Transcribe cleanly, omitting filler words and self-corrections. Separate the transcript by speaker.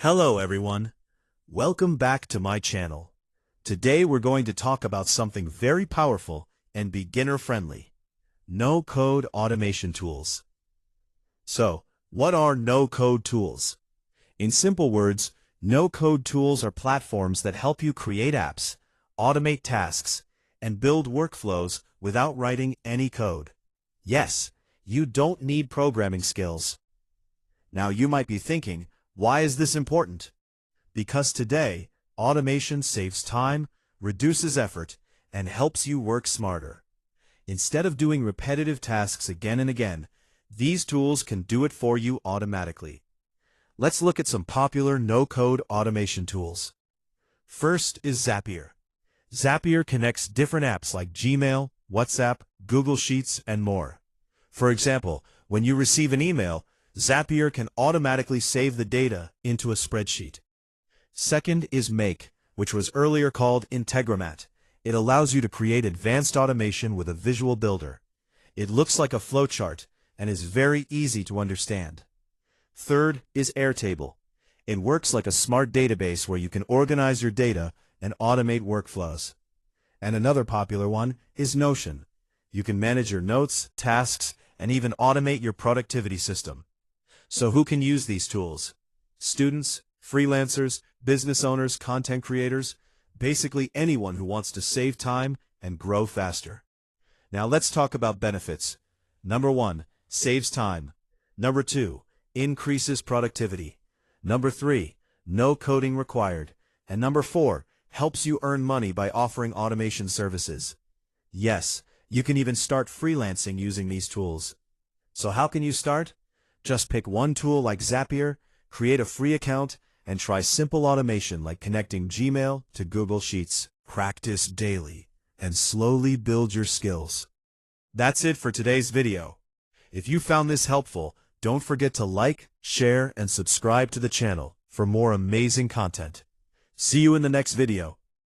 Speaker 1: Hello everyone, welcome back to my channel. Today we're going to talk about something very powerful and beginner-friendly: no-code automation tools. So, what are no-code tools? In simple words, no-code tools are platforms that help you create apps, automate tasks, and build workflows without writing any code. Yes, you don't need programming skills. Now you might be thinking, why is this important? Because today, automation saves time, reduces effort, and helps you work smarter. Instead of doing repetitive tasks again and again, these tools can do it for you automatically. Let's look at some popular no-code automation tools. First is Zapier. Zapier connects different apps like Gmail, WhatsApp, Google Sheets, and more. For example, when you receive an email, Zapier can automatically save the data into a spreadsheet. Second is Make, which was earlier called Integromat. It allows you to create advanced automation with a visual builder. It looks like a flowchart and is very easy to understand. Third is Airtable. It works like a smart database where you can organize your data and automate workflows. And another popular one is Notion. You can manage your notes, tasks, and even automate your productivity system. So who can use these tools? Students, freelancers, business owners, content creators, basically anyone who wants to save time and grow faster. Now let's talk about benefits. Number 1, saves time. Number 2, increases productivity. Number 3, no coding required. And number 4, helps you earn money by offering automation services. Yes, you can even start freelancing using these tools. So how can you start? Just pick one tool like Zapier, create a free account, and try simple automation like connecting Gmail to Google Sheets. Practice daily and slowly build your skills. That's it for today's video. If you found this helpful, don't forget to like, share, and subscribe to the channel for more amazing content. See you in the next video.